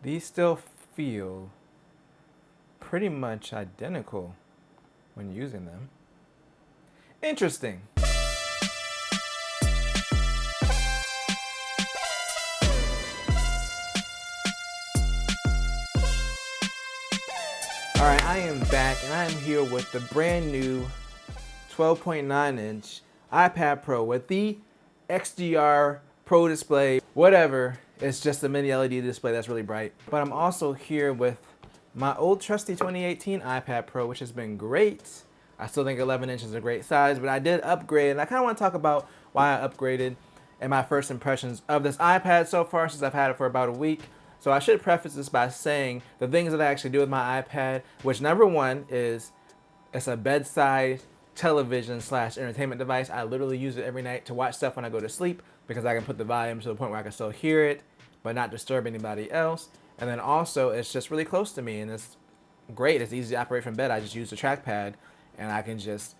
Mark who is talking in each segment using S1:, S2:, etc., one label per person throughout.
S1: these still feel pretty much identical when using them. Interesting. Alright, I am back and I am here with the brand new 12.9-inch iPad Pro with the XDR Pro display. Whatever, it's just a mini LED display that's really bright. But I'm also here with my old trusty 2018 iPad Pro, which has been great. I still think 11 inches is a great size, but I did upgrade, and I kind of want to talk about why I upgraded and my first impressions of this iPad so far since I've had it for about a week. So I should preface this by saying the things that I actually do with my iPad, which number one is it's a bedside television / entertainment device. I literally use it every night to watch stuff when I go to sleep because I can put the volume to the point where I can still hear it but not disturb anybody else. And then also it's just really close to me and it's great. It's easy to operate from bed. I just use the trackpad and I can just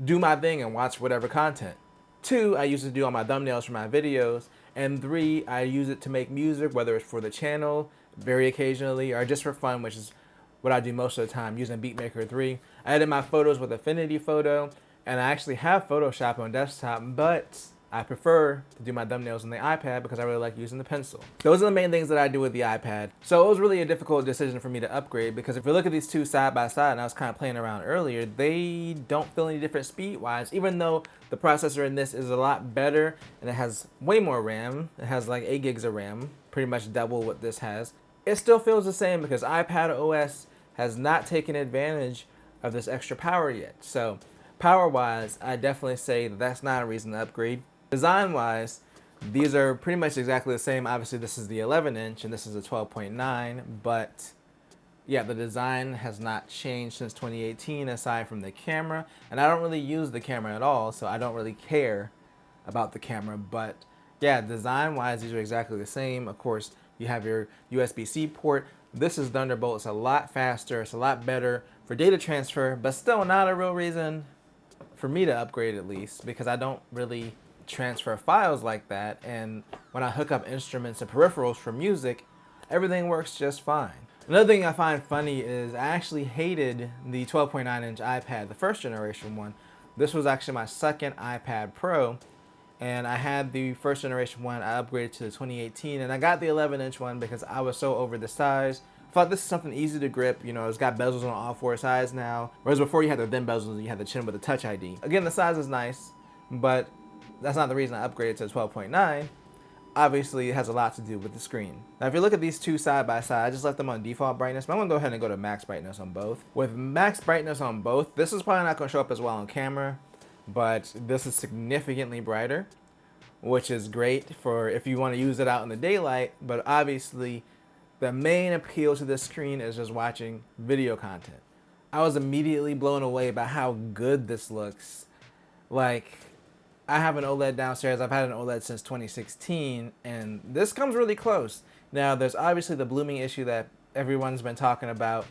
S1: do my thing and watch whatever content. 2, I use it to do all my thumbnails for my videos. And 3, I use it to make music, whether it's for the channel, very occasionally, or just for fun, which is what I do most of the time, using Beatmaker 3. I edit my photos with Affinity Photo, and I actually have Photoshop on desktop, but I prefer to do my thumbnails on the iPad because I really like using the pencil. Those are the main things that I do with the iPad. So it was really a difficult decision for me to upgrade because if you look at these two side by side, and I was kind of playing around earlier, they don't feel any different speed-wise, even though the processor in this is a lot better and it has way more RAM. It has like 8 gigs of RAM, pretty much double what this has. It still feels the same because iPad OS has not taken advantage of this extra power yet. So power-wise, I definitely say that that's not a reason to upgrade. Design-wise, these are pretty much exactly the same. Obviously, this is the 11-inch and this is a 12.9, but yeah, the design has not changed since 2018 aside from the camera. And I don't really use the camera at all, so I don't really care about the camera. But yeah, design-wise, these are exactly the same. Of course, you have your USB-C port. This is Thunderbolt. It's a lot faster. It's a lot better for data transfer, but still not a real reason for me to upgrade at least because I don't really transfer files like that, and when I hook up instruments and peripherals for music, everything works just fine. Another thing I find funny is I actually hated the 12.9-inch iPad, the first generation one. This was actually my second iPad Pro, and I had the first generation one. I upgraded to the 2018, and I got the 11-inch one because I was so over the size. I thought this is something easy to grip. You know, it's got bezels on all 4 sides now, whereas before you had the thin bezels and you had the chin with the Touch ID. Again, the size is nice, but that's not the reason I upgraded to 12.9. Obviously, it has a lot to do with the screen. Now, if you look at these two side by side, I just left them on default brightness, but I'm gonna go ahead and go to max brightness on both. With max brightness on both, this is probably not gonna show up as well on camera, but this is significantly brighter, which is great for if you wanna use it out in the daylight, but obviously, the main appeal to this screen is just watching video content. I was immediately blown away by how good this looks. Like, I have an OLED downstairs. I've had an OLED since 2016, and this comes really close. Now, there's obviously the blooming issue that everyone's been talking about,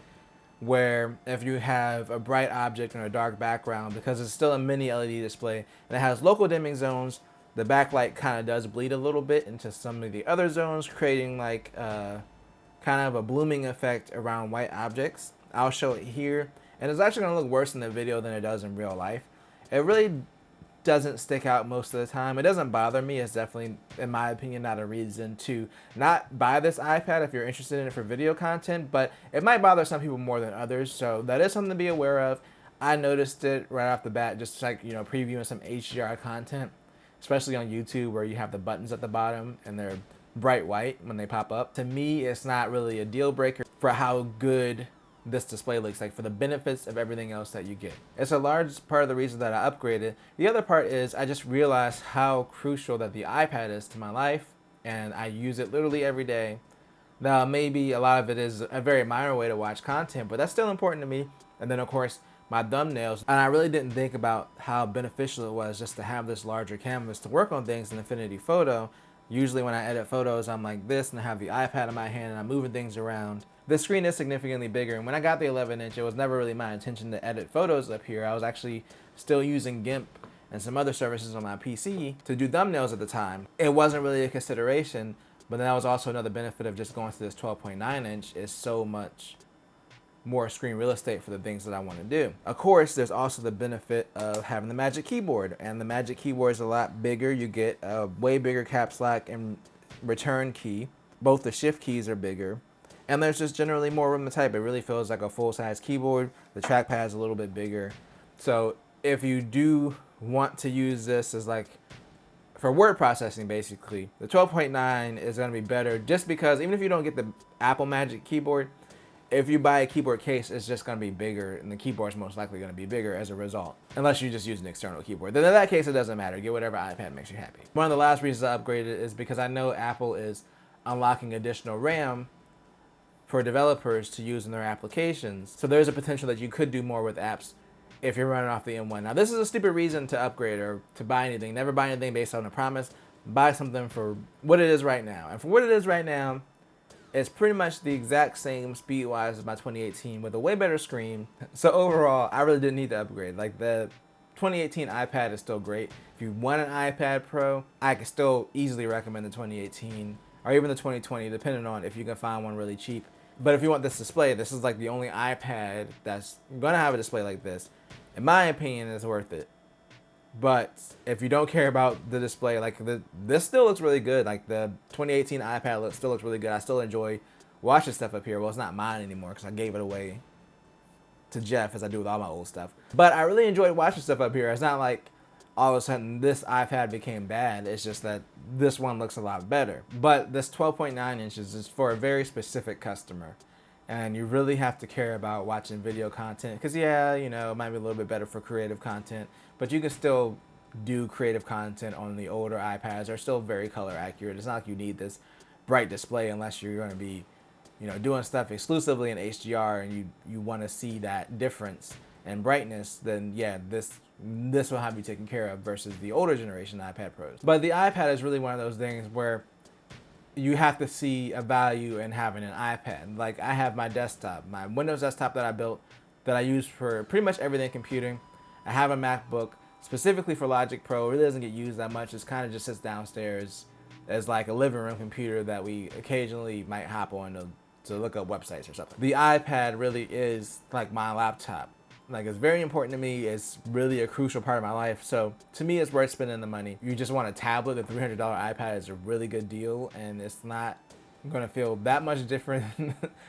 S1: where if you have a bright object on a dark background, because it's still a mini LED display, and it has local dimming zones, the backlight kind of does bleed a little bit into some of the other zones, creating like kind of a blooming effect around white objects. I'll show it here, and it's actually going to look worse in the video than it does in real life. It really doesn't stick out most of the time. It doesn't bother me. It's definitely, in my opinion, not a reason to not buy this iPad if you're interested in it for video content, but it might bother some people more than others, so that is something to be aware of. I noticed it right off the bat, just like, you know, previewing some HDR content, especially on YouTube where you have the buttons at the bottom and they're bright white when they pop up. To me, it's not really a deal breaker for how good this display looks like, for the benefits of everything else that you get. It's a large part of the reason that I upgraded. The other part is I just realized how crucial that the iPad is to my life, and I use it literally every day. Now, maybe a lot of it is a very minor way to watch content, but that's still important to me. And then, of course, my thumbnails. And I really didn't think about how beneficial it was just to have this larger canvas to work on things in Affinity Photo. Usually when I edit photos, I'm like this and I have the iPad in my hand and I'm moving things around. The screen is significantly bigger, and when I got the 11-inch, it was never really my intention to edit photos up here. I was actually still using GIMP and some other services on my PC to do thumbnails at the time. It wasn't really a consideration, But that was also another benefit of just going to this 12.9 inch is so much more screen real estate for the things that I want to do. Of course, there's also the benefit of having the Magic Keyboard, and the Magic Keyboard is a lot bigger. You get a way bigger caps lock and return key. Both the shift keys are bigger, and there's just generally more room to type. It really feels like a full-size keyboard. The trackpad is a little bit bigger. So if you do want to use this as like for word processing, basically, the 12.9 is going to be better just because even if you don't get the Apple Magic Keyboard, if you buy a keyboard case, it's just going to be bigger, and the keyboard is most likely going to be bigger as a result, unless you just use an external keyboard. Then in that case, it doesn't matter. Get whatever iPad makes you happy. One of the last reasons I upgraded is because I know Apple is unlocking additional RAM for developers to use in their applications. So there's a potential that you could do more with apps if you're running off the M1. Now, this is a stupid reason to upgrade or to buy anything. Never buy anything based on a promise. Buy something for what it is right now. And for what it is right now, it's pretty much the exact same speed-wise as my 2018 with a way better screen. So overall, I really didn't need to upgrade. Like, the 2018 iPad is still great. If you want an iPad Pro, I could still easily recommend the 2018 or even the 2020, depending on if you can find one really cheap. But if you want this display, this is like the only iPad that's gonna have a display like this. In my opinion, it's worth it. But if you don't care about the display, like this still looks really good. Like the 2018 iPad still looks really good. I still enjoy watching stuff up here. Well, it's not mine anymore because I gave it away to Jeff, as I do with all my old stuff. But I really enjoyed watching stuff up here. It's not like all of a sudden this iPad became bad. It's just that this one looks a lot better. But this 12.9 inches is for a very specific customer. And you really have to care about watching video content. Because yeah, you know, it might be a little bit better for creative content. But you can still do creative content on the older iPads. They're still very color accurate. It's not like you need this bright display unless you're going to be, you know, doing stuff exclusively in HDR and you want to see that difference and brightness. Then yeah, this will have you taken care of versus the older generation iPad Pros. But the iPad is really one of those things where you have to see a value in having an iPad. Like I have my desktop, my Windows desktop that I built that I use for pretty much everything computing. I have a MacBook specifically for Logic Pro. It really doesn't get used that much. It kind of just sits downstairs as like a living room computer that we occasionally might hop on to look up websites or something. The iPad really is like my laptop. Like it's very important to me. It's really a crucial part of my life. So to me, it's worth spending the money. You just want a tablet. The $300 iPad is a really good deal, and it's not going to feel that much different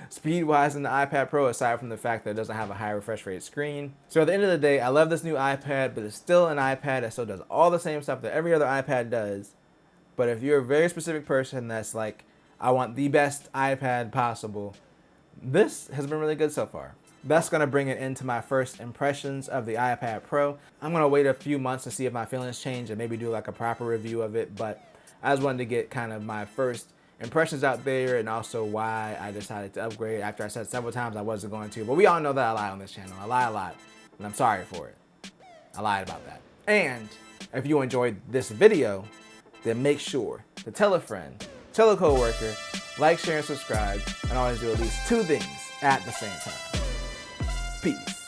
S1: speed-wise than the iPad Pro, aside from the fact that it doesn't have a high refresh rate screen. So at the end of the day, I love this new iPad, but it's still an iPad that still does all the same stuff that every other iPad does. But if you're a very specific person that's like, I want the best iPad possible, this has been really good so far. That's going to bring it into my first impressions of the iPad Pro. I'm going to wait a few months to see if my feelings change and maybe do like a proper review of it. But I just wanted to get kind of my first impressions out there and also why I decided to upgrade after I said several times I wasn't going to. But we all know that I lie on this channel. I lie a lot, and I'm sorry for it. I lied about that. And if you enjoyed this video, then make sure to tell a friend, tell a coworker, like, share, and subscribe, and always do at least 2 things at the same time. Peace.